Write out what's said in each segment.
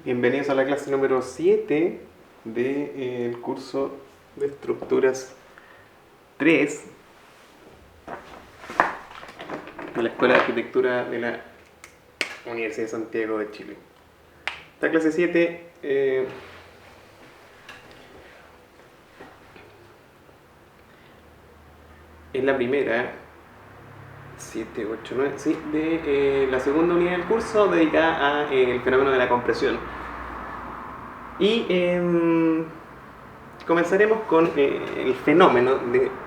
Bienvenidos a la clase número 7 del curso de estructuras 3 de la Escuela de Arquitectura de la Universidad de Santiago de Chile. Esta clase 7 es la primera, 7, 8, 9, sí, de la segunda unidad del curso dedicada al fenómeno de la compresión. Y comenzaremos con el fenómeno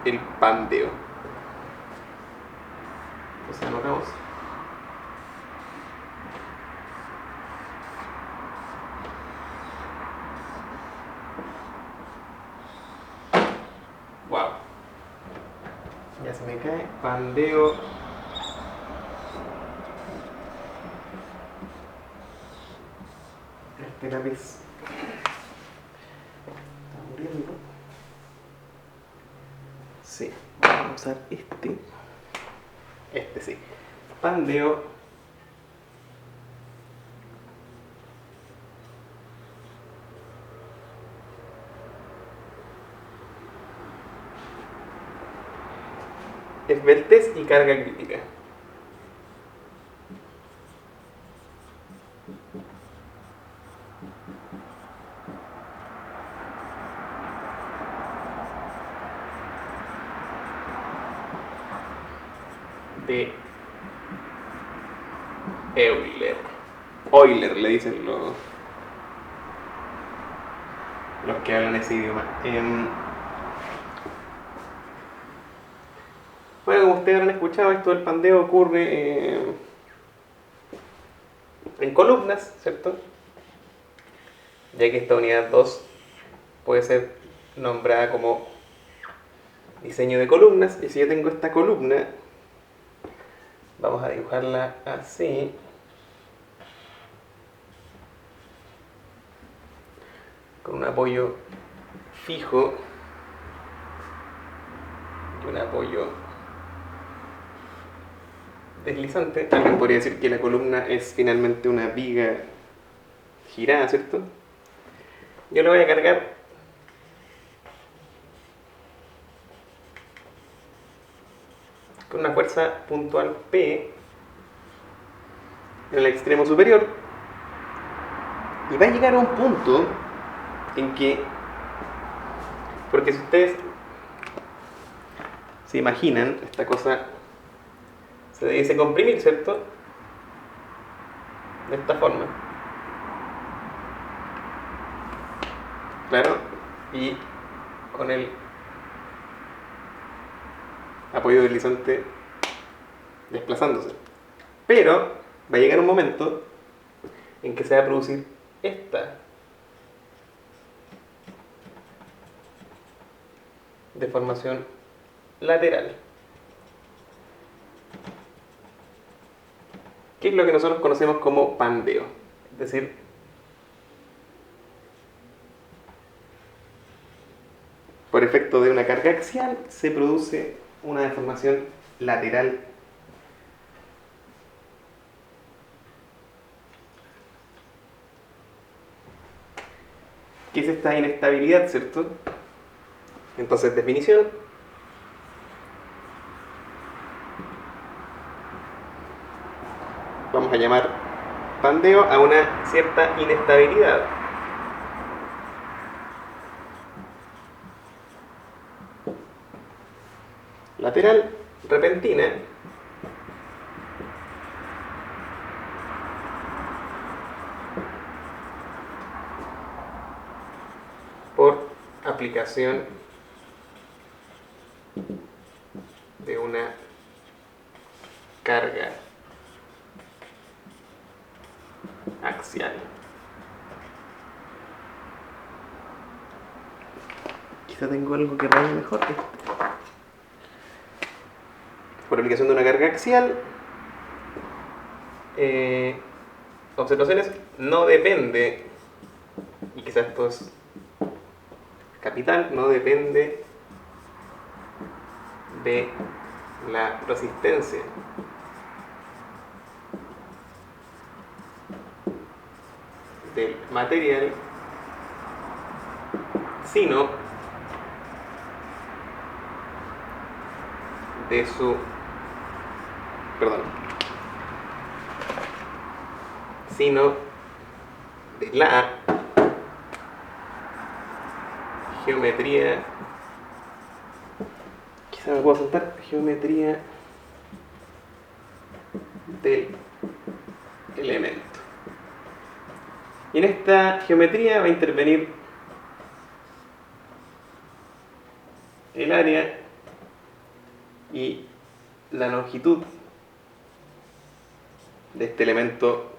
del pandeo. Entonces anotamos. Wow. Ya se me cae. Pandeo. Este lápiz está muriendo. Sí, vamos a usar este. Este sí. Pandeo. Esbeltez y carga crítica. De Euler. Euler le dicen los que hablan ese idioma. Bueno, como ustedes habrán escuchado, esto del pandeo ocurre en columnas, ¿cierto? Ya que esta unidad 2 puede ser nombrada como diseño de columnas. Y si yo tengo esta columna, vamos a dibujarla así. Con un apoyo fijo y un apoyo deslizante. Alguien podría decir que la columna es finalmente una viga girada, ¿cierto? Yo le voy a cargar con una fuerza puntual P en el extremo superior, y va a llegar a un punto en que, porque si ustedes se imaginan, esta cosa se debe comprimir, ¿cierto? De esta forma. Claro, y con el apoyo deslizante desplazándose. Pero va a llegar un momento en que se va a producir esta deformación lateral, que es lo que nosotros conocemos como pandeo. Es decir, por efecto de una carga axial se produce una deformación lateral . ¿Qué es esta inestabilidad, cierto? Entonces, definición. Vamos a llamar pandeo a una cierta inestabilidad. Lateral, repentina, por aplicación de una carga axial. Quizá tengo algo que vaya mejor. Por aplicación de una carga axial, observaciones, no depende, y quizás esto es capital, no depende de la resistencia del material, sino de su, sino de la geometría, quizá me puedo saltar, geometría del elemento. Y en esta geometría va a intervenir el área y la longitud de este elemento,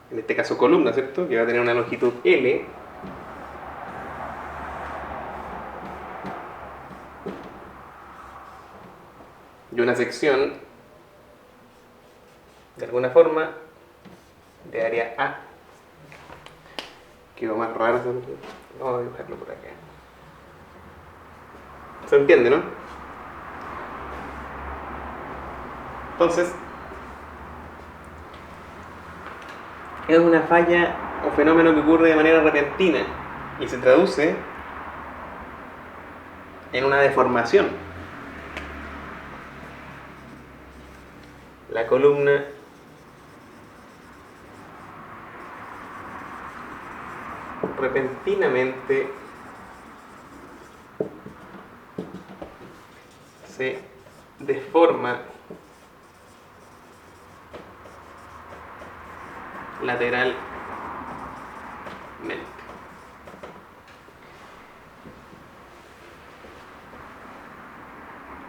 en este caso columna, ¿cierto? Que va a tener una longitud L. Y una sección, de alguna forma, de área A. Quedó más raro, vamos a dibujarlo por acá. ¿Se entiende, no? Entonces, es una falla o fenómeno que ocurre de manera repentina y se traduce en una deformación. La columna repentinamente se deforma lateralmente.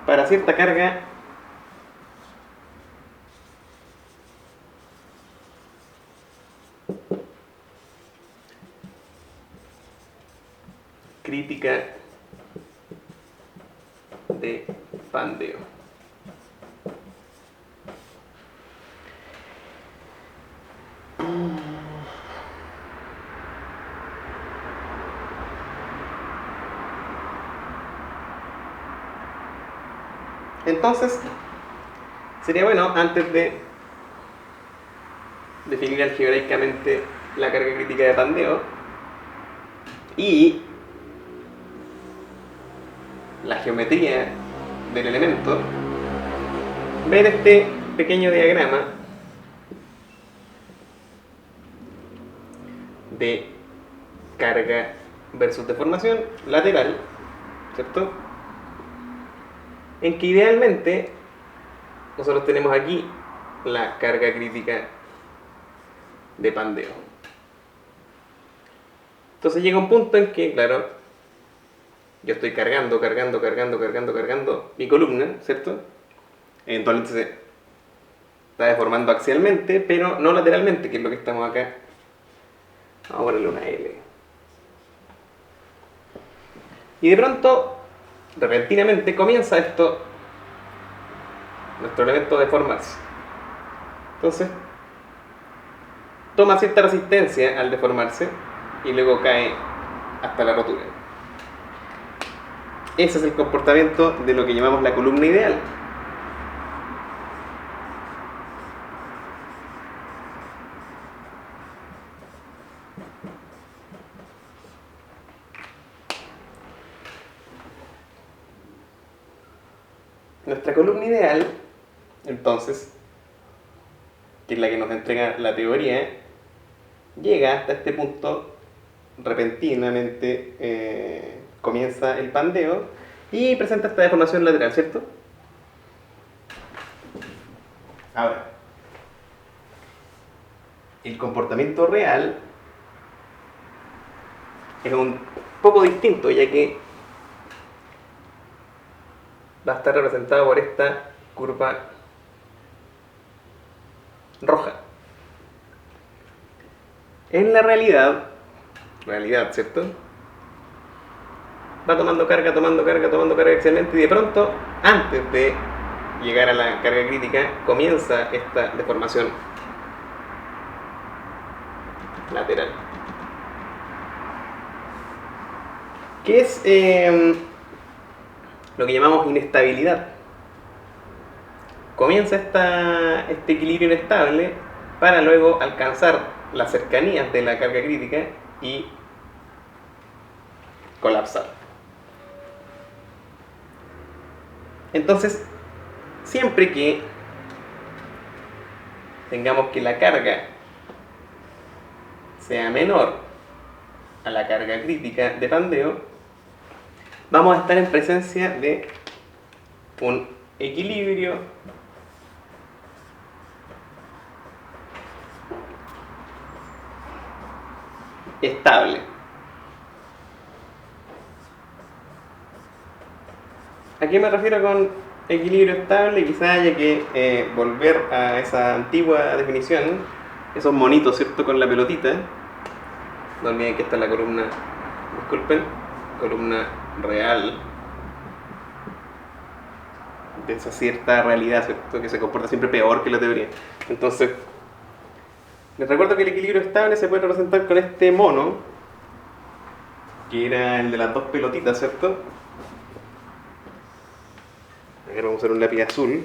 Para cierta carga crítica de pandeo. Entonces, sería bueno, antes de definir algebraicamente la carga crítica de pandeo y la geometría del elemento, ver este pequeño diagrama de carga versus deformación lateral, ¿cierto? En que idealmente nosotros tenemos aquí la carga crítica de pandeo. Entonces llega un punto en que, claro, yo estoy cargando mi columna, ¿cierto? Eventualmente se está deformando axialmente, pero no lateralmente, que es lo que estamos acá. Vamos a ponerle una L. Y de pronto, repentinamente, comienza nuestro elemento a deformarse. Entonces, toma cierta resistencia al deformarse y luego cae hasta la rotura. Ese es el comportamiento de lo que llamamos la columna ideal. Nuestra columna ideal, entonces, que es la que nos entrega la teoría, llega hasta este punto repentinamente, comienza el pandeo y presenta esta deformación lateral, ¿cierto? Ahora, el comportamiento real es un poco distinto, ya que va a estar representado por esta curva roja. En la realidad, ¿cierto? Va tomando carga axialmente y de pronto, antes de llegar a la carga crítica, comienza esta deformación lateral. Que es lo que llamamos inestabilidad. Comienza este equilibrio inestable para luego alcanzar las cercanías de la carga crítica y colapsar. Entonces, siempre que tengamos que la carga sea menor a la carga crítica de pandeo, vamos a estar en presencia de un equilibrio estable. ¿A qué me refiero con equilibrio estable? Quizás haya que volver a esa antigua definición, esos monitos, ¿cierto? Con la pelotita. No olviden que esta es la columna, disculpen, columna real de esa cierta realidad, ¿cierto? Que se comporta siempre peor que la teoría. Entonces, les recuerdo que el equilibrio estable se puede representar con este mono, que era el de las dos pelotitas, ¿cierto? Ahora vamos a usar un lápiz azul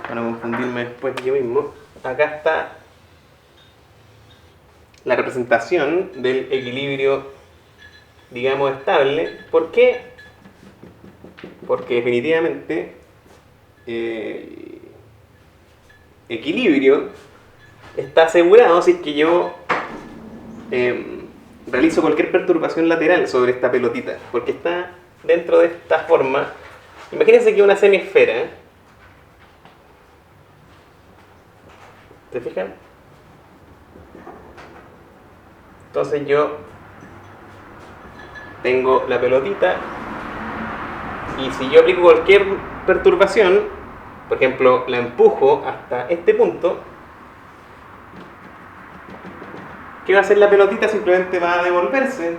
para no confundirme después yo mismo. Acá está la representación del equilibrio, digamos, estable. ¿Por qué? Porque definitivamente equilibrio está asegurado si es que yo realizo cualquier perturbación lateral sobre esta pelotita, porque está dentro de esta forma. Imagínense que una semiesfera, ¿se fijan? Entonces yo tengo la pelotita y si yo aplico cualquier perturbación, por ejemplo, la empujo hasta este punto, ¿qué va a hacer la pelotita? Simplemente va a devolverse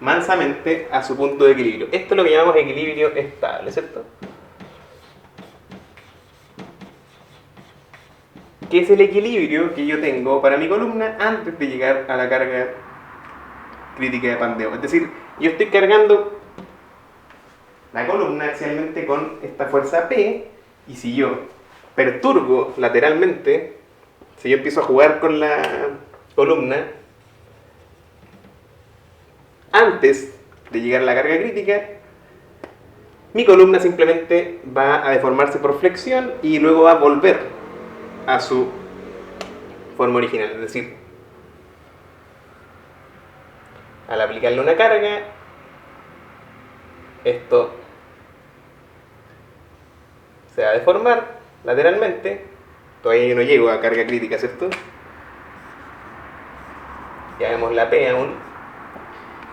mansamente a su punto de equilibrio. Esto es lo que llamamos equilibrio estable, ¿cierto? ¿Qué es el equilibrio que yo tengo para mi columna antes de llegar a la carga crítica de pandeo? Es decir, yo estoy cargando la columna axialmente con esta fuerza P, y si yo perturbo lateralmente, si yo empiezo a jugar con la columna antes de llegar a la carga crítica, mi columna simplemente va a deformarse por flexión y luego va a volver a su forma original. Es decir, al aplicarle una carga, esto se va a deformar lateralmente. Todavía yo no llego a carga crítica, ¿cierto? Ya vemos la P aún.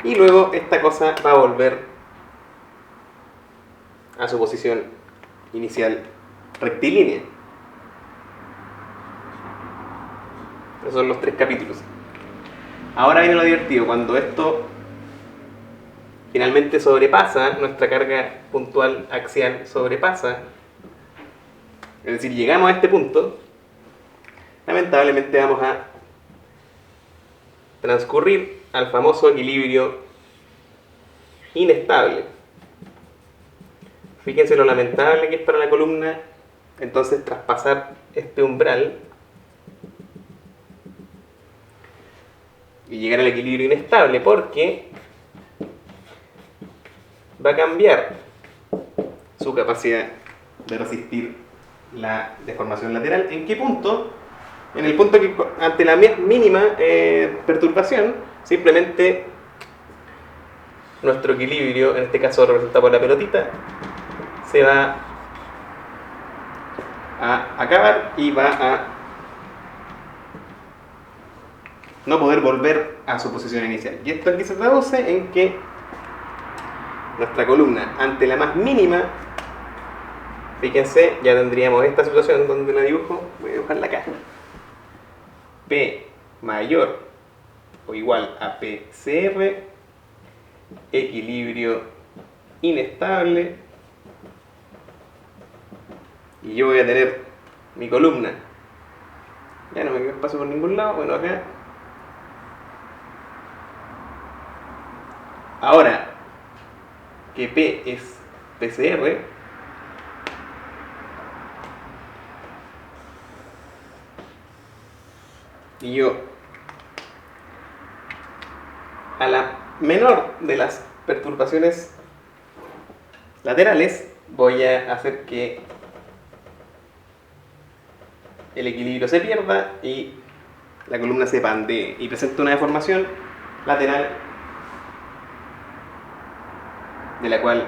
Y luego esta cosa va a volver a su posición inicial rectilínea. Esos son los 3 capítulos. Ahora viene lo divertido, cuando esto finalmente sobrepasa, nuestra carga puntual axial sobrepasa, es decir, llegamos a este punto, lamentablemente vamos a transcurrir al famoso equilibrio inestable. Fíjense lo lamentable que es para la columna entonces traspasar este umbral y llegar al equilibrio inestable, porque va a cambiar su capacidad de resistir la deformación lateral. ¿En qué punto? En el punto que ante la mínima perturbación, simplemente nuestro equilibrio, en este caso representado por la pelotita, se va a acabar y va a no poder volver a su posición inicial. Y esto aquí se traduce en que nuestra columna, ante la más mínima, fíjense, ya tendríamos esta situación donde la dibujo, voy a dibujarla acá. P mayor o igual a PCR, equilibrio inestable, y yo voy a tener mi columna, ya no me quedo espacio por ningún lado, bueno, acá. Ahora que P es PCR, y yo a la menor de las perturbaciones laterales voy a hacer que el equilibrio se pierda y la columna se pandee y presenta una deformación lateral de la cual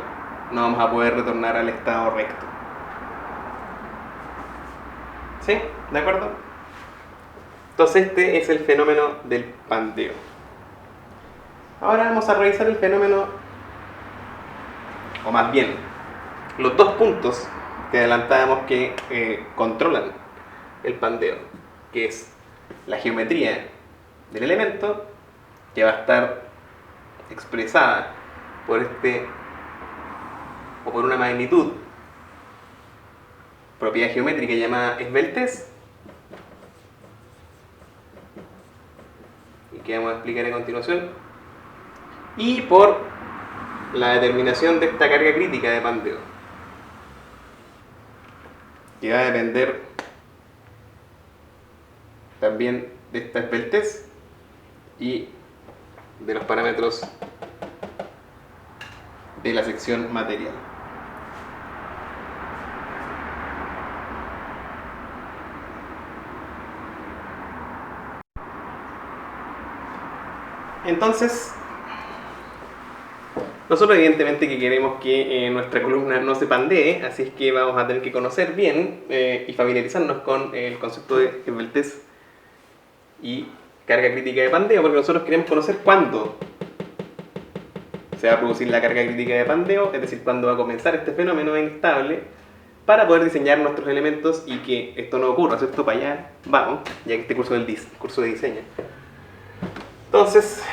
no vamos a poder retornar al estado recto. ¿Sí? ¿De acuerdo? Entonces este es el fenómeno del pandeo. Ahora vamos a revisar el fenómeno, o más bien, los dos puntos que adelantábamos que controlan el pandeo, que es la geometría del elemento, que va a estar expresada por o por una magnitud, propiedad geométrica llamada esbeltez, y que vamos a explicar a continuación, y por la determinación de esta carga crítica de pandeo, que va a depender también de esta esbeltez y de los parámetros de la sección material. Entonces, nosotros evidentemente que queremos que nuestra columna no se pandee, así es que vamos a tener que conocer bien y familiarizarnos con el concepto de esbeltez y carga crítica de pandeo, porque nosotros queremos conocer cuándo se va a producir la carga crítica de pandeo, es decir, cuándo va a comenzar este fenómeno inestable, para poder diseñar nuestros elementos y que esto no ocurra, ¿cierto? Para allá vamos, ya que este curso es el curso de diseño. Entonces,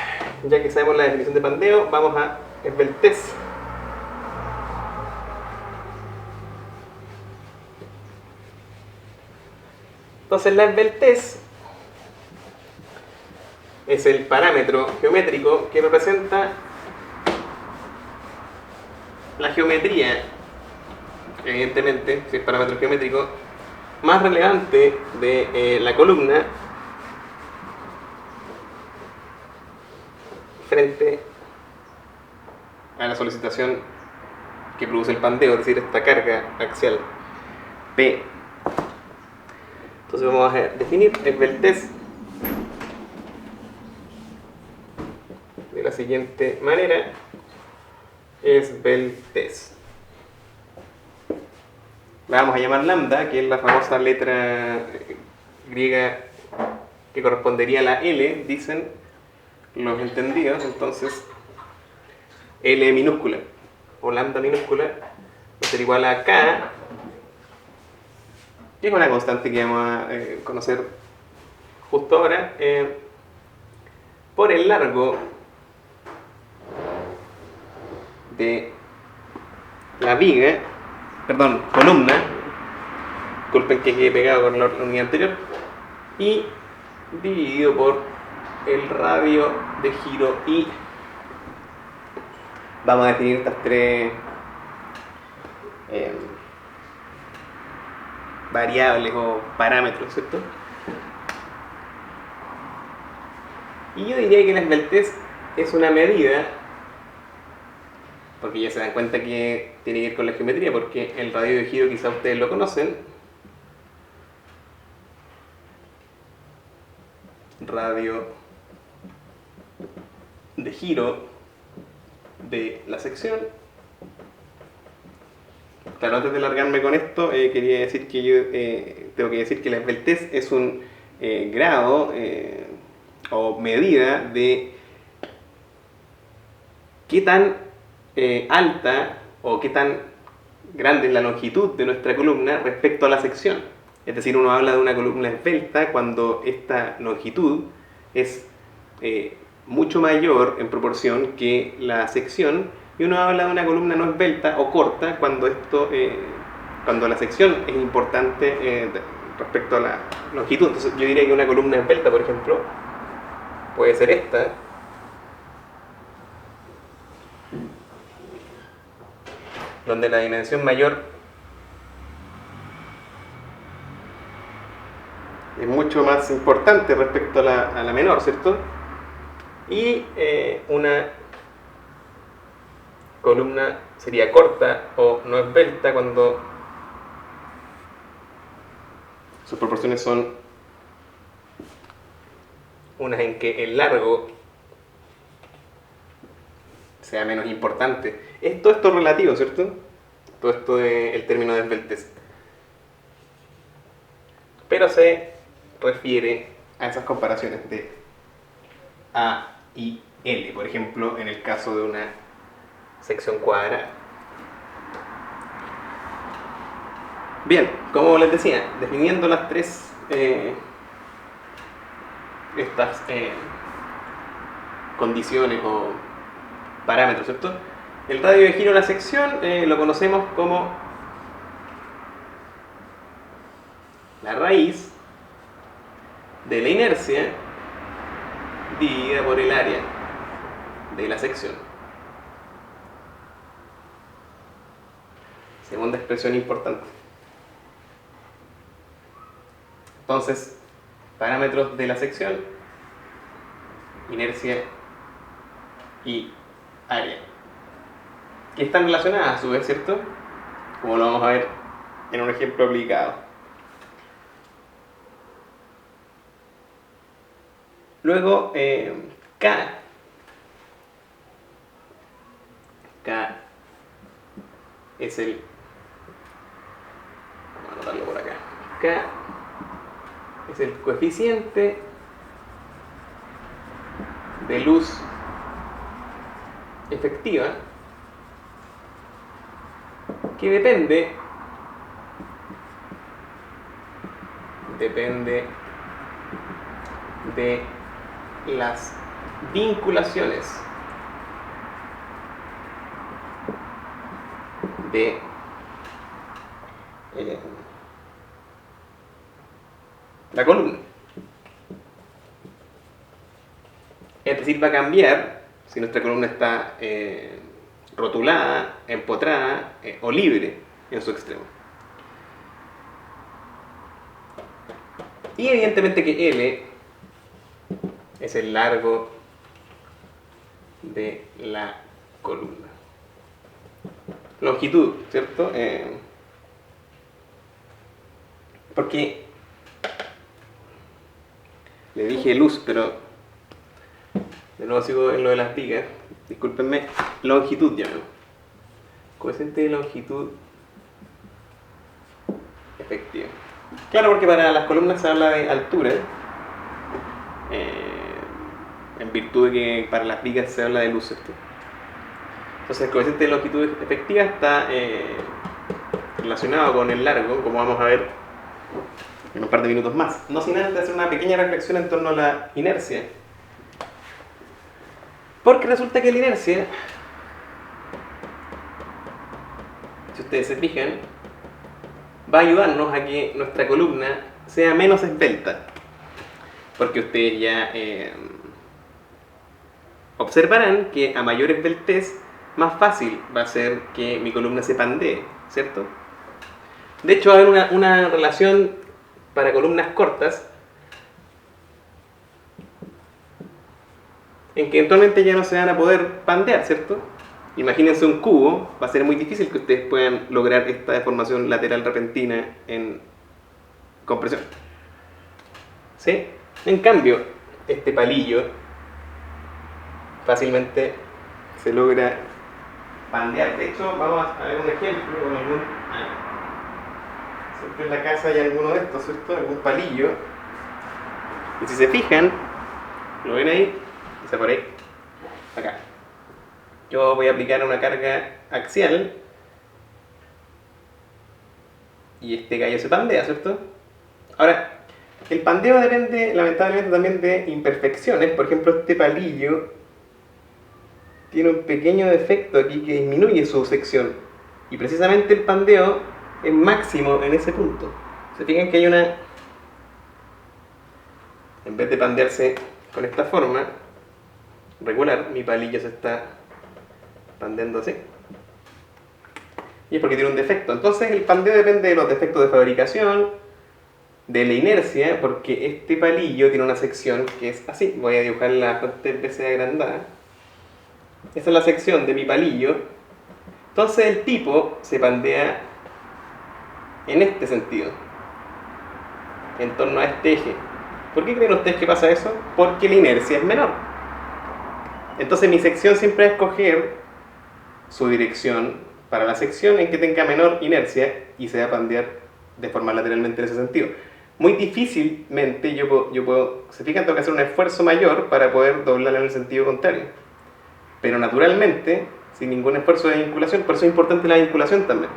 ya que sabemos la definición de pandeo, vamos a esbeltez. Entonces la esbeltez es el parámetro geométrico que representa la geometría, evidentemente, si es parámetro geométrico, más relevante de la columna frente a la solicitación que produce el pandeo, es decir, esta carga axial P. Entonces vamos a definir esbeltez de la siguiente manera: esbeltez. La vamos a llamar lambda, que es la famosa letra griega que correspondería a la L, dicen los entendidos. Entonces L minúscula o lambda minúscula va a ser igual a K, que es una constante que vamos a conocer justo ahora, por el largo de la viga, columna, disculpen que quede pegado con la unidad anterior, y dividido por el radio de giro I. Vamos a definir estas tres variables o parámetros, ¿cierto? Y yo diría que la esbeltez es una medida, porque ya se dan cuenta que tiene que ver con la geometría, porque el radio de giro quizá ustedes lo conocen. Radio de giro de la sección. Claro, antes de largarme con esto, quería decir que yo tengo que decir que la esbeltez es un grado o medida de qué tan alta o qué tan grande es la longitud de nuestra columna respecto a la sección. Es decir, uno habla de una columna esbelta cuando esta longitud es mucho mayor en proporción que la sección, y uno habla de una columna no esbelta o corta cuando cuando la sección es importante respecto a la longitud. Entonces yo diría que una columna esbelta, por ejemplo, puede ser esta, donde la dimensión mayor es mucho más importante respecto a la menor, ¿cierto? Y una columna sería corta o no esbelta cuando sus proporciones son unas en que el largo sea menos importante. Esto es relativo, ¿cierto? Todo esto del término de esbeltez. Pero se refiere a esas comparaciones de A y L, por ejemplo, en el caso de una sección cuadrada. Bien, como les decía, definiendo las tres estas condiciones o parámetros, ¿cierto? El radio de giro de la sección lo conocemos como la raíz de la inercia dividida por el área de la sección. Segunda expresión importante. Entonces, parámetros de la sección, inercia y área, que están relacionadas a su vez, ¿cierto? Como lo vamos a ver en un ejemplo aplicado. Luego, K es el... Vamos a anotarlo por acá. K es el coeficiente de luz efectiva que depende de las vinculaciones de la columna. Es decir, va a cambiar si nuestra columna está rotulada, empotrada o libre en su extremo. Y evidentemente que L es el largo de la columna. Longitud, ¿cierto? Porque le dije luz, pero de nuevo sigo en lo de las vigas. Discúlpenme, longitud ya. Coeficiente de longitud efectiva. Claro, porque para las columnas se habla de altura, en virtud de que para las vigas se habla de luz, ¿cierto? Entonces el coeficiente de longitud efectiva está relacionado con el largo, como vamos a ver en un par de minutos más. No sin antes hacer una pequeña reflexión en torno a la inercia. Porque resulta que la inercia, si ustedes se fijan, va a ayudarnos a que nuestra columna sea menos esbelta. Porque ustedes ya observarán que a mayor esbeltez, más fácil va a ser que mi columna se pandee, ¿cierto? De hecho, va a haber una relación para columnas cortas en que eventualmente ya no se van a poder pandear, ¿cierto? Imagínense un cubo, va a ser muy difícil que ustedes puedan lograr esta deformación lateral repentina en compresión. ¿Sí? En cambio, este palillo fácilmente se logra pandear. De hecho, vamos a ver un ejemplo con algún... Siempre en la casa hay alguno de estos, ¿cierto? Algún palillo. Y si se fijan, lo ven ahí, y se por ahí, acá. Yo voy a aplicar una carga axial y este gallo se pandea, ¿cierto? Ahora, el pandeo depende lamentablemente también de imperfecciones. Por ejemplo, este palillo tiene un pequeño defecto aquí que disminuye su sección. Y precisamente el pandeo es máximo en ese punto. Se fijan que hay una... En vez de pandearse con esta forma regular, mi palillo se está pandeando así. Y es porque tiene un defecto. Entonces el pandeo depende de los defectos de fabricación, de la inercia, porque este palillo tiene una sección que es así. Voy a dibujar la fuente BC agrandada. Esa es la sección de mi palillo. Entonces el tipo se pandea en este sentido, en torno a este eje. ¿Por qué creen ustedes que pasa eso? Porque la inercia es menor. Entonces mi sección siempre va a escoger su dirección para la sección en que tenga menor inercia y se va a pandear de forma lateralmente en ese sentido. Muy difícilmente yo puedo, se fijan, tengo que hacer un esfuerzo mayor para poder doblarla en el sentido contrario. Pero naturalmente, sin ningún esfuerzo de vinculación, por eso es importante la vinculación también.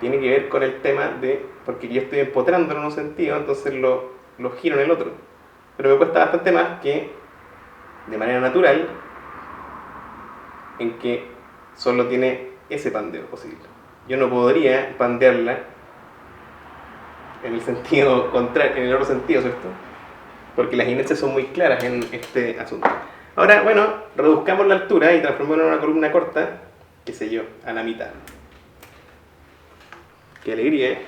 Tiene que ver con el tema de, porque yo estoy empotrando en un sentido, entonces lo giro en el otro. Pero me cuesta bastante más que de manera natural, en que solo tiene ese pandeo posible. Yo no podría pandearla en el sentido contrario, en el otro sentido, ¿cierto? Porque las inercias son muy claras en este asunto. Ahora, bueno, reduzcamos la altura y transformémosla en una columna corta, qué sé yo, a la mitad. Qué alegría, ¿eh?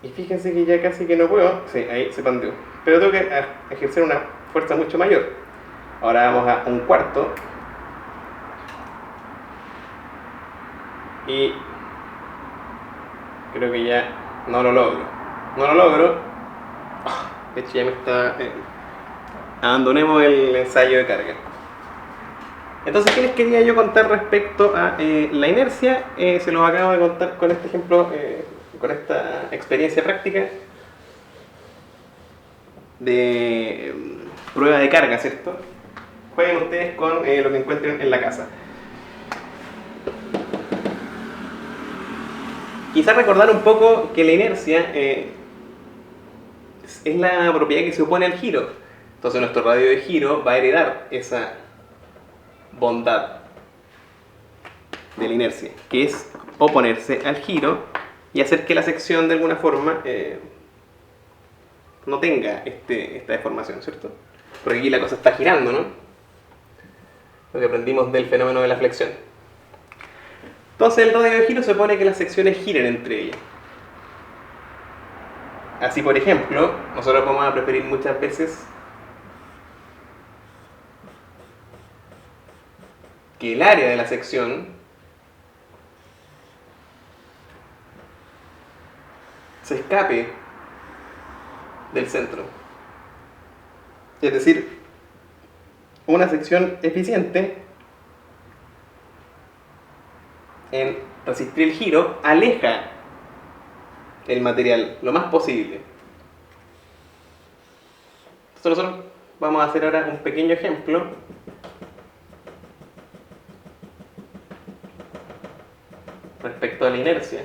Y fíjense que ya casi que no puedo. Sí, ahí se pandeó. Pero tengo que ejercer una fuerza mucho mayor. Ahora vamos a un cuarto. Y creo que ya no lo logro. No lo logro. De hecho ya me está... abandonemos el ensayo de carga. Entonces, ¿qué les quería yo contar respecto a la inercia? Se los acabo de contar con este ejemplo, con esta experiencia práctica de prueba de carga, ¿cierto? Jueguen ustedes con lo que encuentren en la casa. Quizás recordar un poco que la inercia es la propiedad que se opone al giro. Entonces nuestro radio de giro va a heredar esa bondad de la inercia, que es oponerse al giro y hacer que la sección de alguna forma no tenga esta deformación, ¿cierto? Porque aquí la cosa está girando, ¿no? Lo que aprendimos del fenómeno de la flexión. Entonces el radio de giro se opone que las secciones giren entre ellas. Así, por ejemplo, nosotros vamos a preferir muchas veces que el área de la sección se escape del centro. Es decir, una sección eficiente en resistir el giro aleja el material lo más posible. Entonces nosotros vamos a hacer ahora un pequeño ejemplo respecto a la inercia.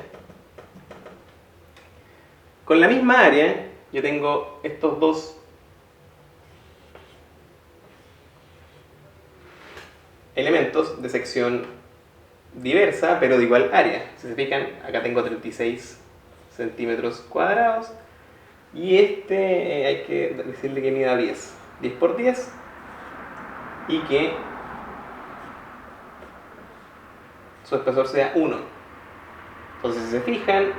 Con la misma área, yo tengo estos dos elementos de sección diversa, pero de igual área. Si se fijan, acá tengo 36 centímetros cuadrados y hay que decirle que mida 10 por 10 y que su espesor sea 1. Entonces, si se fijan,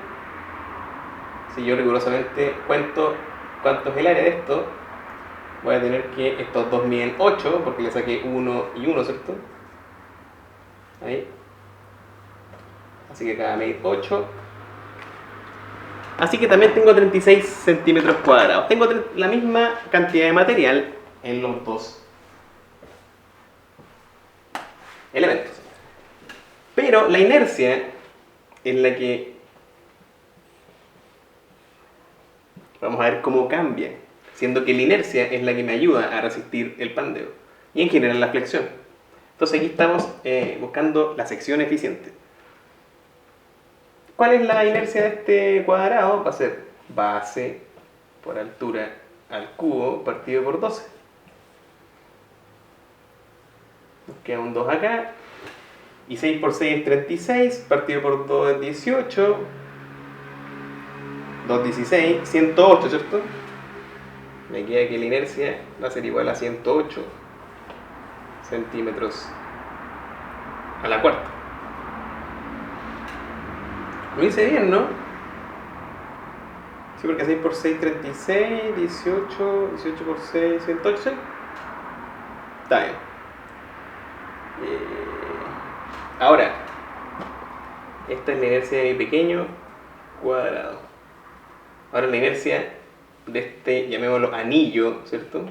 si yo rigurosamente cuento cuánto es el área de esto, voy a tener que estos dos miden 8 porque le saqué 1 y 1, ¿cierto? Ahí. Así que acá va a medir 8. Así que también tengo 36 centímetros cuadrados. Tengo la misma cantidad de material en los dos elementos. Pero la inercia es la que... Vamos a ver cómo cambia, siendo que la inercia es la que me ayuda a resistir el pandeo y en general la flexión. Entonces aquí estamos buscando la sección eficiente. ¿Cuál es la inercia de este cuadrado? Va a ser base por altura al cubo partido por 12. Nos queda un 2 acá. Y 6 por 6 es 36, partido por 2 es 18. 2, 16, 108, ¿cierto? Me queda que la inercia va a ser igual a 108 centímetros a la cuarta. Lo hice bien, ¿no? Sí, porque 6 por 6, 36, 18, 18 por 6, 108, ¿sí? Está bien. Ahora, esta es la inercia de mi pequeño cuadrado. Ahora la inercia de este, llamémoslo anillo, ¿cierto?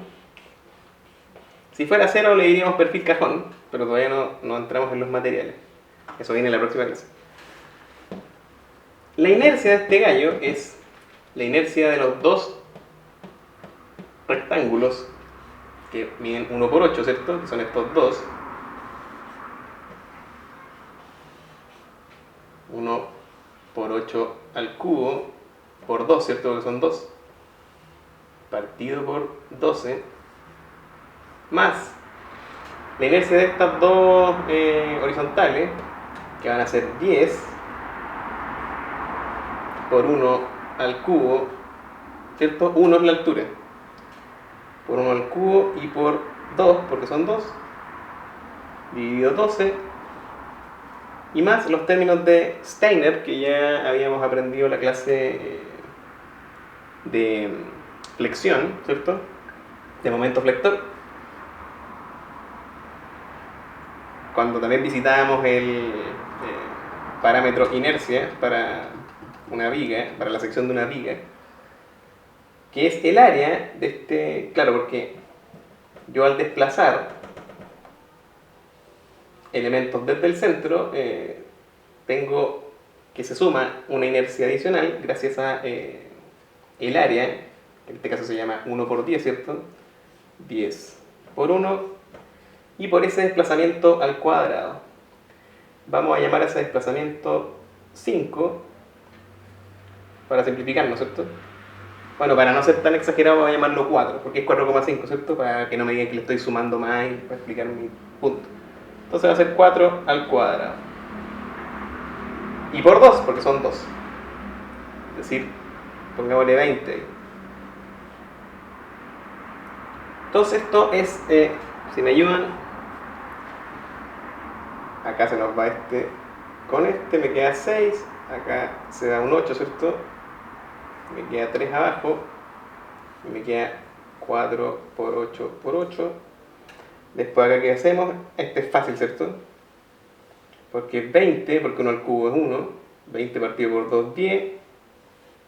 Si fuera cero le diríamos perfil cajón, pero todavía no entramos en los materiales. Eso viene en la próxima clase. La inercia de este gallo es la inercia de los dos rectángulos que miden 1 por 8, ¿cierto? Que son estos dos. 1 por 8 al cubo por 2, ¿cierto? Porque son 2. Partido por 12. Más la inercia de estas dos horizontales, que van a ser 10 por 1 al cubo, ¿cierto? 1 es la altura. Por 1 al cubo y por 2, porque son 2, dividido 12. Y más los términos de Steiner, que ya habíamos aprendido en la clase de flexión, ¿cierto? De momento flector. Cuando también visitábamos el parámetro inercia para una viga, para la sección de una viga, que es el área de este, claro, porque yo al desplazar elementos desde el centro, tengo que se suma una inercia adicional gracias a el área, que en este caso se llama 1 por 10, ¿cierto? 10 por 1 y por ese desplazamiento al cuadrado. Vamos a llamar a ese desplazamiento 5 para simplificarnos, ¿cierto? Bueno, para no ser tan exagerado voy a llamarlo 4, porque es 4,5, ¿cierto? Para que no me digan que le estoy sumando más y para explicar mi punto. Entonces va a ser 4 al cuadrado. Y por 2, porque son 2. Es decir, pongámosle 20. Entonces esto es, si me ayudan, acá se nos va este con este, me queda 6, acá se da un 8, ¿cierto? Me queda 3 abajo, y me queda 4 por 8 por 8. Después acá, ¿qué hacemos? Este es fácil, ¿cierto? Porque 20, porque 1 al cubo es 1, 20 partido por 2, 10,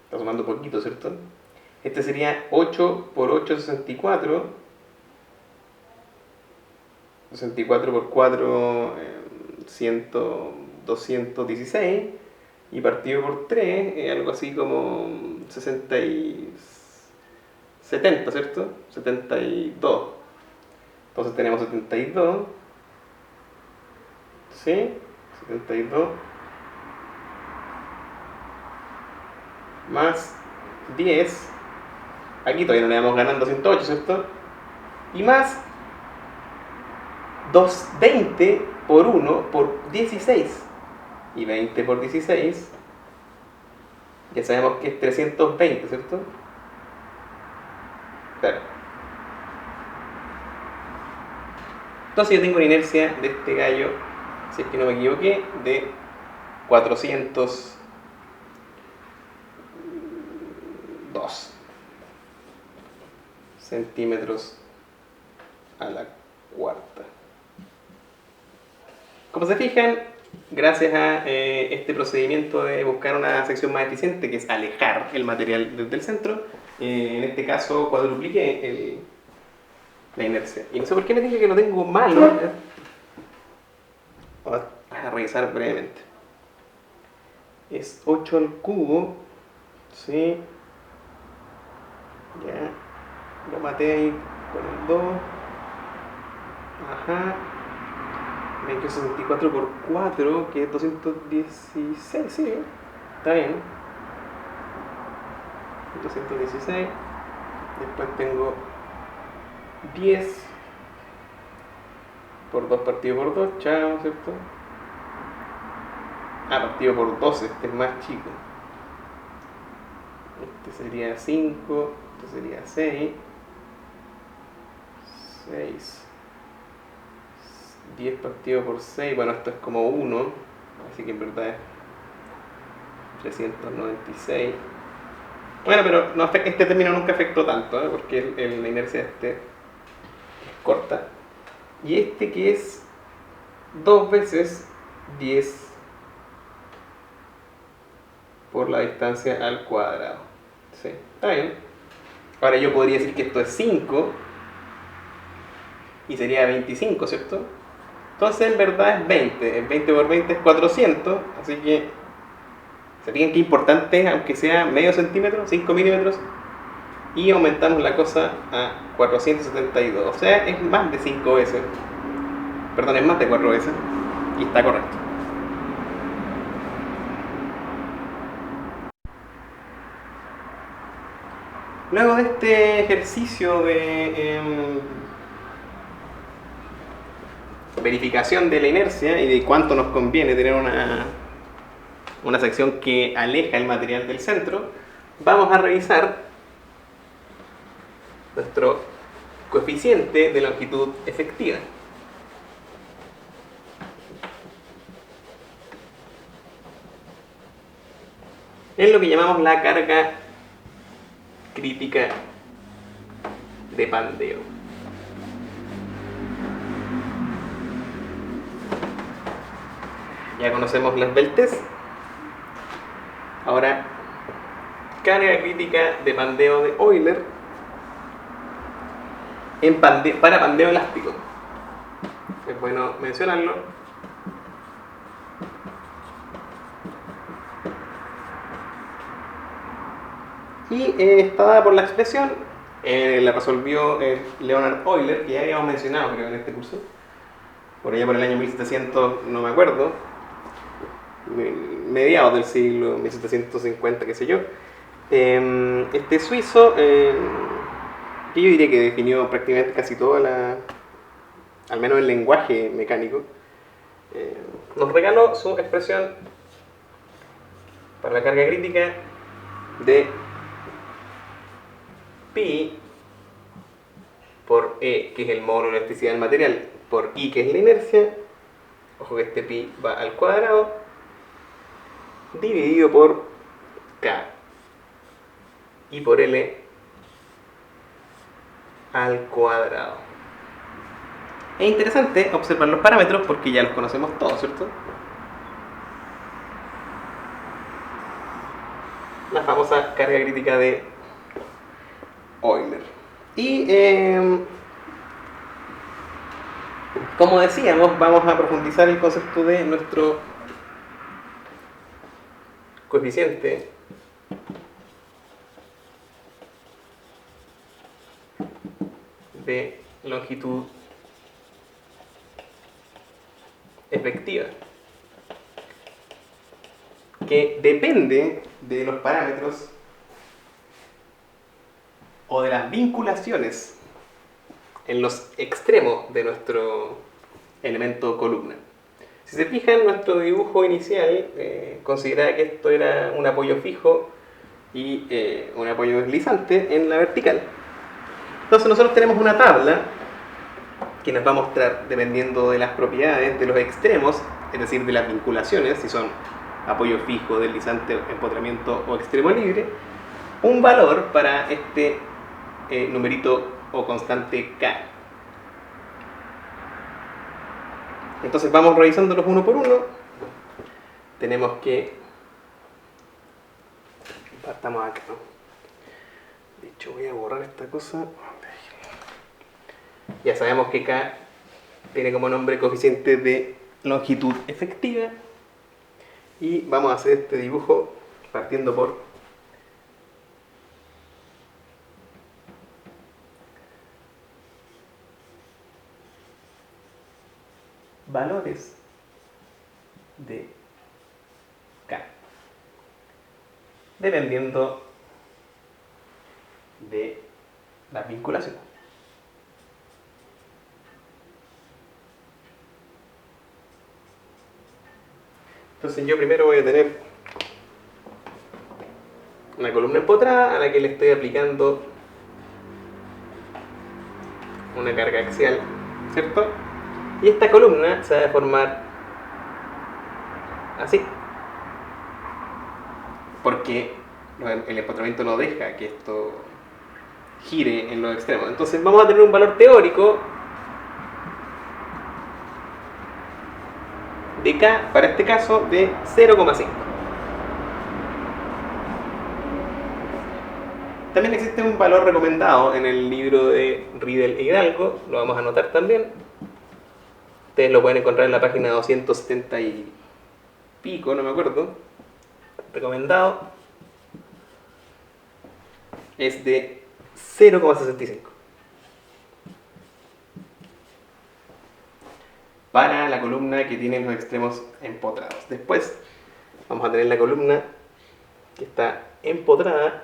está sumando poquito, ¿cierto? Este sería 8 por 8, 64, 64 por 4, 216, y partido por 3, algo así como 60 y 70, ¿cierto? 72. Entonces tenemos 72, ¿sí? 72 más 10, aquí todavía no le vamos ganando 108, ¿cierto? Y más 220 por 1 por 16, y 20 por 16 ya sabemos que es 320, ¿cierto? Claro. Entonces yo tengo una inercia de este gallo, si es que no me equivoqué, de 402 centímetros a la cuarta. Como se fijan, gracias a este procedimiento de buscar una sección más eficiente, que es alejar el material desde el centro, en este caso cuadrupliqué la inercia. Y no sé por qué me dije que lo tengo malo. Vamos a revisar brevemente. Es 8 al cubo, ¿sí? Ya, lo maté ahí con el 2. Ajá. Me quedo 64 por 4, que es 216, sí, está bien. 216. Después tengo 10 por 2 partido por 2, chao, ¿cierto? Partido por 12, este es más chico. Este sería 5, este sería 6. 6. 10 partido por 6, bueno, esto es como 1, así que en verdad es 396. Bueno, pero no este término nunca afectó tanto, ¿eh? Porque la inercia es corta. Y este que es 2 veces 10 por la distancia al cuadrado. Sí, está bien. Ahora yo podría decir que esto es 5 y sería 25, ¿cierto? Entonces en verdad es 20. 20 por 20 es 400, así que se fijan que importante, aunque sea medio centímetro, 5 milímetros, y aumentamos la cosa a 472. O sea, es más de 5 veces. Perdón, es más de 4 veces. Y está correcto. Luego de este ejercicio de verificación de la inercia y de cuánto nos conviene tener una sección que aleja el material del centro, vamos a revisar nuestro coeficiente de longitud efectiva. Es lo que llamamos la carga crítica de pandeo. Ya conocemos las beltes. Ahora, carga crítica de pandeo de Euler para pandeo elástico. Es bueno mencionarlo. Y está dada por la expresión, la resolvió Leonhard Euler, que ya habíamos mencionado creo en este curso, por allá por el año 1700, no me acuerdo, mediados del siglo 1750, qué sé yo. Este suizo, que yo diría que definió prácticamente casi todo, al menos el lenguaje mecánico, nos regaló su expresión para la carga crítica de pi por E, que es el módulo de elasticidad del material, por I, que es la inercia. Ojo que este pi va al cuadrado, dividido por K, y por L al cuadrado. Es interesante observar los parámetros porque ya los conocemos todos, ¿cierto? La famosa carga crítica de Euler. Y como decíamos, vamos a profundizar el concepto de nuestro coeficiente de longitud efectiva, que depende de los parámetros o de las vinculaciones en los extremos de nuestro elemento columna. Si se fijan, nuestro dibujo inicial consideraba que esto era un apoyo fijo y un apoyo deslizante en la vertical. Entonces nosotros tenemos una tabla que nos va a mostrar, dependiendo de las propiedades de los extremos, es decir, de las vinculaciones, si son apoyo fijo, deslizante, empotramiento o extremo libre, un valor para este numerito o constante K. Entonces vamos revisándolos uno por uno. Tenemos que... partamos acá, ¿no? De hecho voy a borrar esta cosa. Ya sabemos que K tiene como nombre coeficiente de longitud efectiva. Y vamos a hacer este dibujo partiendo por valores de K, dependiendo de las vinculaciones. Entonces yo primero voy a tener una columna empotrada a la que le estoy aplicando una carga axial, ¿cierto? Y esta columna se va a formar así, porque el empotramiento no deja que esto gire en los extremos. Entonces vamos a tener un valor teórico de K, para este caso, de 0,5. También existe un valor recomendado en el libro de Riedel e Hidalgo, lo vamos a anotar también. Ustedes lo pueden encontrar en la página 270 y pico, no me acuerdo. Recomendado es de 0,65 para la columna que tiene los extremos empotrados. Después vamos a tener la columna que está empotrada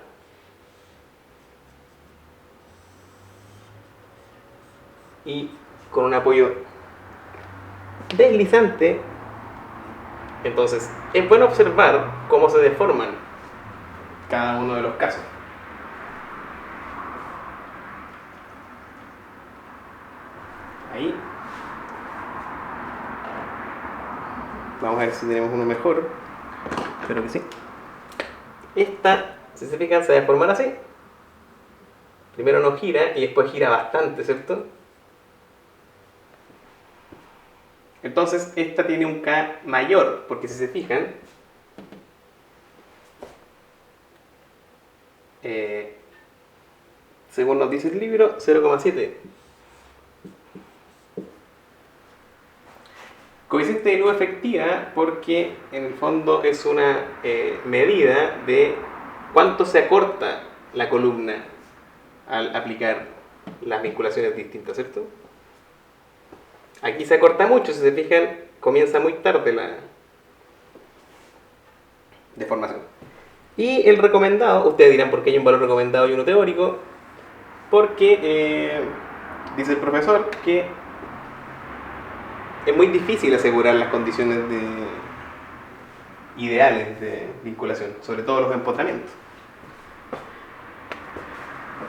y con un apoyo deslizante. Entonces es bueno observar cómo se deforman cada uno de los casos. Ahí vamos a ver si tenemos uno mejor. Espero que sí. Esta, si se fijan, se va a deformar así. Primero no gira y después gira bastante, ¿cierto? Entonces esta tiene un K mayor, porque si se fijan, según nos dice el libro, 0,7. Coeficiente de nube efectiva porque en el fondo es una medida de cuánto se acorta la columna al aplicar las vinculaciones distintas, ¿cierto? Aquí se acorta mucho, si se fijan, comienza muy tarde la deformación. Y el recomendado, ustedes dirán por qué hay un valor recomendado y uno teórico, porque dice el profesor que es muy difícil asegurar las condiciones ideales de vinculación, sobre todo los empotramientos.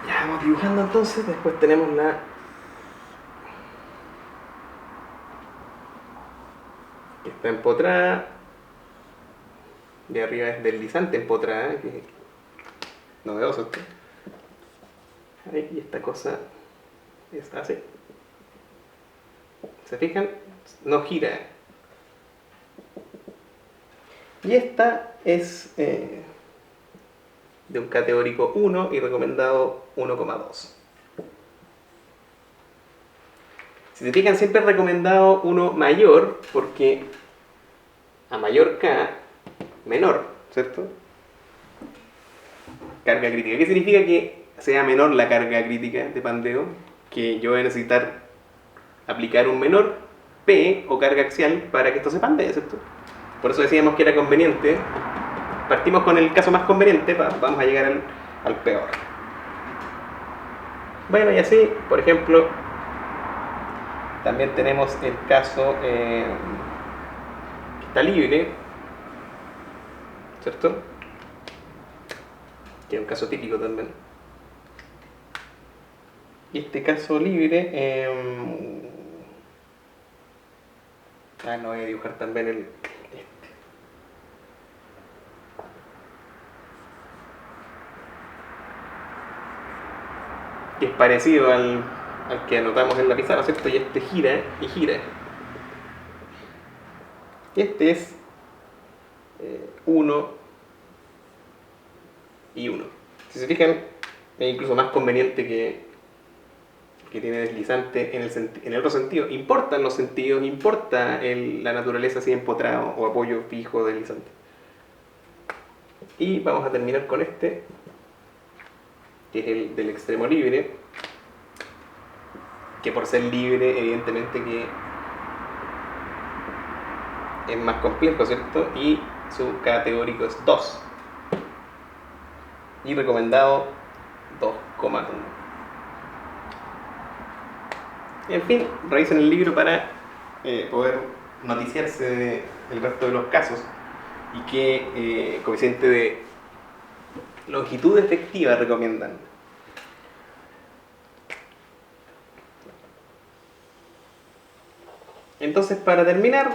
Ya vamos dibujando entonces, después tenemos la que está empotrada, de arriba es deslizante empotrada, que es novedoso esto. Y esta cosa está así. ¿Se fijan? No gira. Y esta es de un K teórico 1 y recomendado 1,2. Si se fijan, siempre es recomendado uno mayor, porque a mayor K, menor, ¿cierto? Carga crítica. ¿Qué significa que sea menor la carga crítica de pandeo? Que yo voy a necesitar aplicar un menor P o carga axial para que esto se pandee, ¿cierto? Por eso decíamos que era conveniente. Partimos con el caso más conveniente, vamos a llegar al peor. Bueno, y así, por ejemplo, también tenemos el caso que está libre, ¿cierto? Que es un caso típico también. Y este caso libre, no voy a dibujar también el que es parecido al que anotamos en la pizarra, ¿cierto? Y este gira y gira. Este es 1 y 1. Si se fijan, es incluso más conveniente que tiene deslizante en el otro sentido. Importan los sentidos, importa la naturaleza si empotrado o apoyo fijo deslizante. Y vamos a terminar con este, que es el del extremo libre, que por ser libre evidentemente que es más complejo, ¿cierto? Y su K teórico es 2 y recomendado 2,1. En fin, revisen el libro para poder noticiarse del resto de los casos y qué coeficiente de longitud efectiva recomiendan. Entonces, para terminar,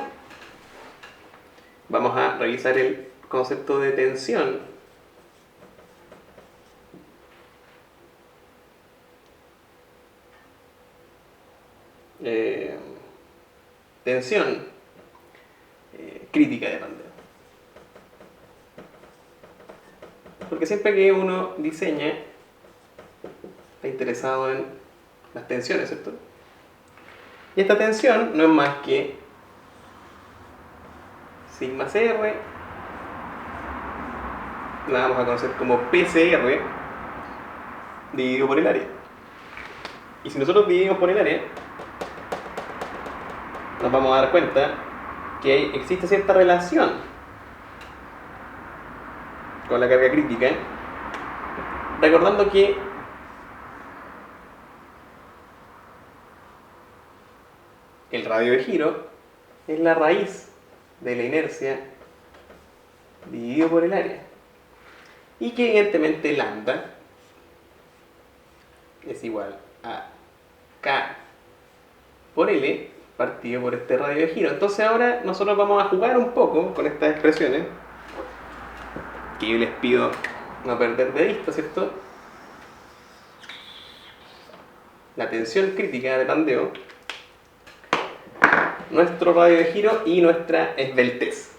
vamos a revisar el concepto de tensión tensión crítica de pandeo. Porque siempre que uno diseña, está interesado en las tensiones, ¿cierto? Y esta tensión no es más que sigma CR, la vamos a conocer como PCR, dividido por el área. Y si nosotros dividimos por el área, nos vamos a dar cuenta que existe cierta relación con la carga crítica, recordando que el radio de giro es la raíz de la inercia dividido por el área, y que evidentemente lambda es igual a K por L partido por este radio de giro. Entonces ahora nosotros vamos a jugar un poco con estas expresiones que yo les pido no perder de vista, ¿cierto? La tensión crítica de pandeo, nuestro radio de giro y nuestra esbeltez.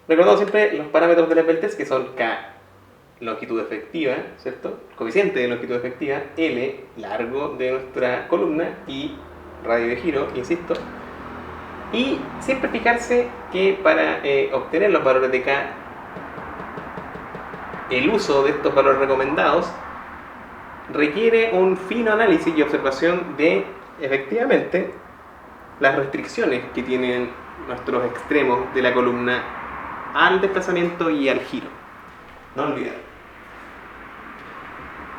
Recordamos siempre los parámetros de la esbeltez, que son K, longitud efectiva, ¿cierto? Coeficiente de longitud efectiva, L, largo de nuestra columna, y radio de giro, insisto. Y siempre fijarse que para obtener los valores de K, el uso de estos valores recomendados requiere un fino análisis y observación de, efectivamente, las restricciones que tienen nuestros extremos de la columna al desplazamiento y al giro. No olvidar.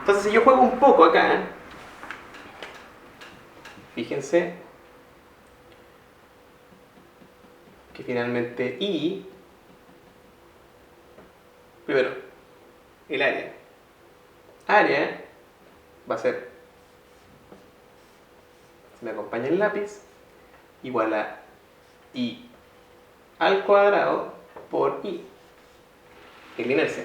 Entonces, si yo juego un poco acá, fíjense que finalmente I, primero, el área. Área va a ser, si me acompaña el lápiz, igual a I al cuadrado por I, en la inercia.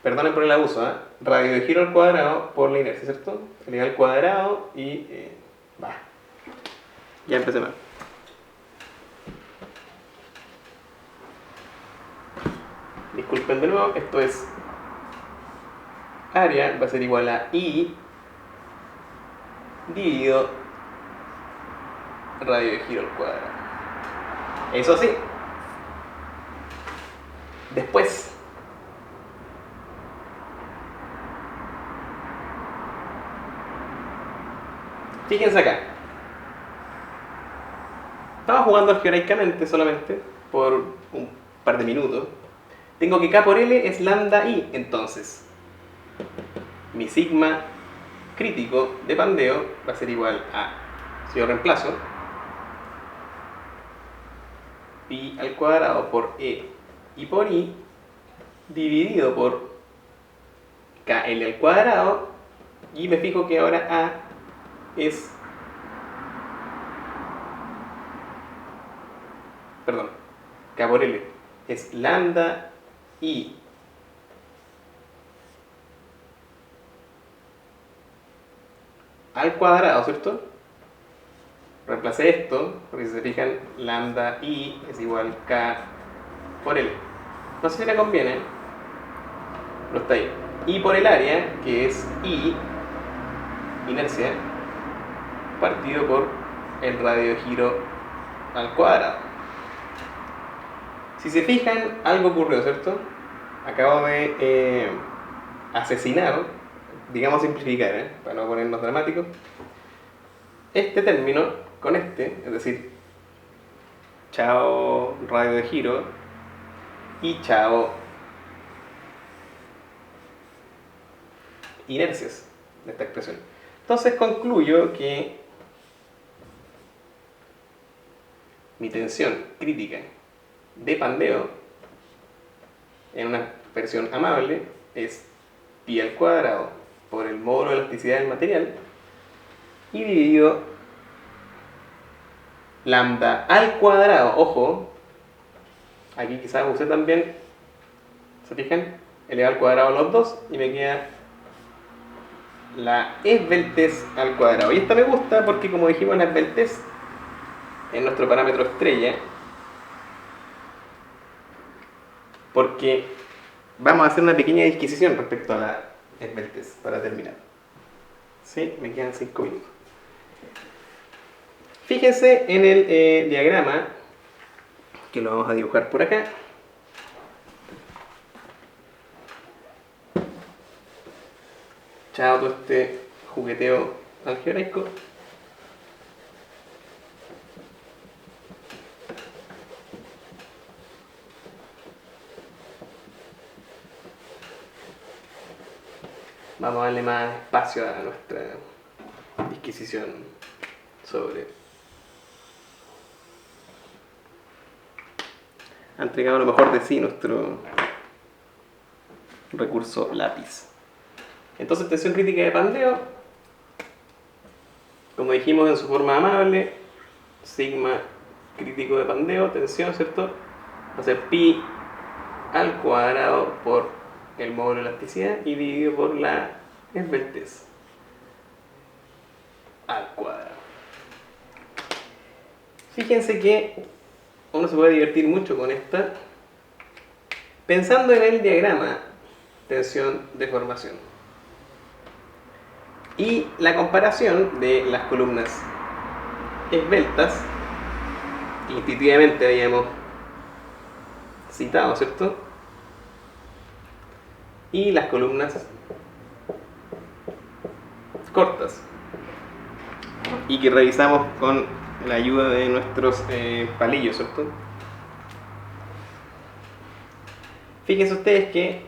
Perdonen por el abuso, ¿eh? Radio de giro al cuadrado por la inercia, ¿cierto? Le al cuadrado y va. Ya empecé mal. Disculpen de nuevo, esto es área, va a ser igual a I dividido radio de giro al cuadrado. Eso sí. Después, fíjense acá. Estaba jugando algebraicamente solamente por un par de minutos. Tengo que K por L es lambda I, entonces mi sigma crítico de pandeo va a ser igual a, si yo reemplazo, pi al cuadrado por E y por I dividido por KL al cuadrado, y me fijo que ahora A es, perdón, K por L es lambda I al cuadrado, ¿cierto? Reemplacé esto, porque si se fijan, lambda I es igual K por L. No sé si le conviene, no está ahí. I por el área, que es I, inercia, partido por el radio de giro al cuadrado. Si se fijan, algo ocurrió, ¿cierto? Acabo de asesinar, digamos simplificar, para no ponernos dramáticos, este término con este, es decir, chao radio de giro y chao inercias de esta expresión. Entonces concluyo que mi tensión crítica de pandeo en una versión amable es pi al cuadrado por el módulo de elasticidad del material y dividido lambda al cuadrado, ojo, aquí quizás usé también, ¿se fijan? Elevado al cuadrado los dos y me queda la esbeltez al cuadrado. Y esta me gusta porque, como dijimos, la esbeltez es nuestro parámetro estrella, porque vamos a hacer una pequeña disquisición respecto a la esbeltez para terminar. Sí, me quedan 5 minutos. Fíjense en el diagrama, que lo vamos a dibujar por acá. Chao todo este jugueteo algebraico. Vamos a darle más espacio a nuestra disquisición sobre... Ha entregado lo mejor de sí nuestro recurso lápiz. Entonces, tensión crítica de pandeo, como dijimos en su forma amable, sigma crítico de pandeo, tensión, ¿cierto? Va a ser pi al cuadrado por el módulo de elasticidad y dividido por la esbeltez al cuadrado. Fíjense que uno se puede divertir mucho con esta, pensando en el diagrama tensión-deformación y la comparación de las columnas esbeltas, que intuitivamente habíamos citado, ¿cierto? Y las columnas cortas, y que revisamos con la ayuda de nuestros palillos, ¿cierto? Fíjense ustedes que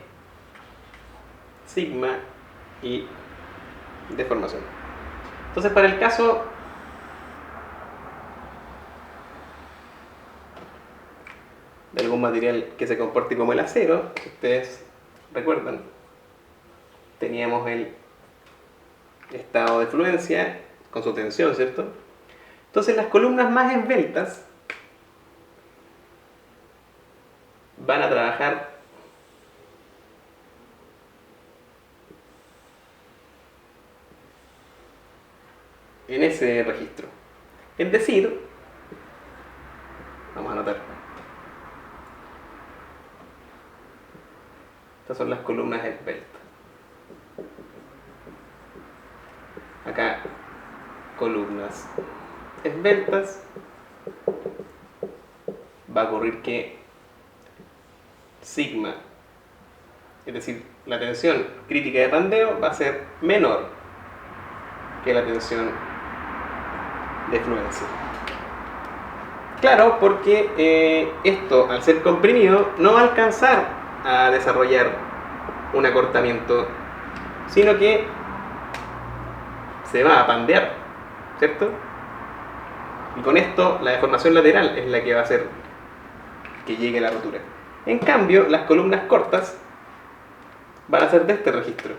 sigma y deformación. Entonces, para el caso de algún material que se comporte como el acero, si ustedes recuerdan, teníamos el estado de fluencia con su tensión, ¿cierto? Entonces, las columnas más esbeltas van a trabajar en ese registro. Es decir, vamos a anotar, estas son las columnas esbeltas. Acá, columnas esbeltas, va a ocurrir que sigma, es decir, la tensión crítica de pandeo va a ser menor que la tensión de fluencia. Claro, porque esto, al ser comprimido, no va a alcanzar a desarrollar un acortamiento, sino que se va a pandear, ¿cierto? Y con esto la deformación lateral es la que va a hacer que llegue a la rotura. En cambio, las columnas cortas van a ser de este registro.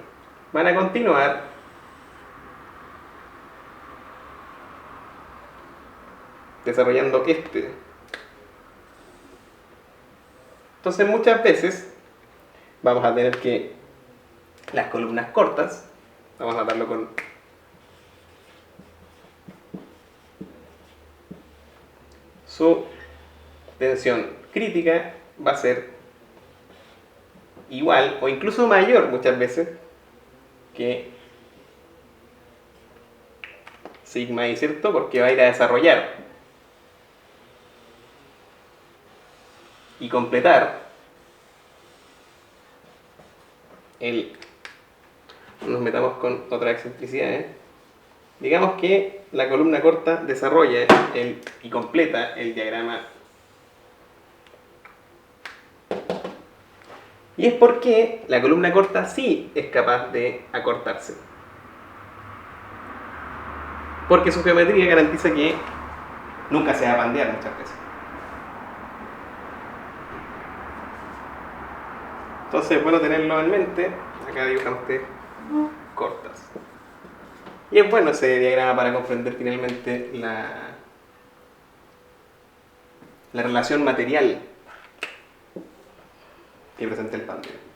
Van a continuar desarrollando este. Entonces, muchas veces vamos a tener que las columnas cortas, vamos a darlo con su tensión crítica va a ser igual o incluso mayor muchas veces que sigma i, ¿cierto? Porque va a ir a desarrollar y completar nos metamos con otra excentricidad, digamos que la columna corta desarrolla y completa el diagrama. Y es porque la columna corta sí es capaz de acortarse, porque su geometría garantiza que nunca se va a pandear muchas veces. Entonces es bueno tenerlo en mente. Acá dibujamos cortas. Y es bueno ese diagrama para comprender finalmente la relación material que presenta el pandeo.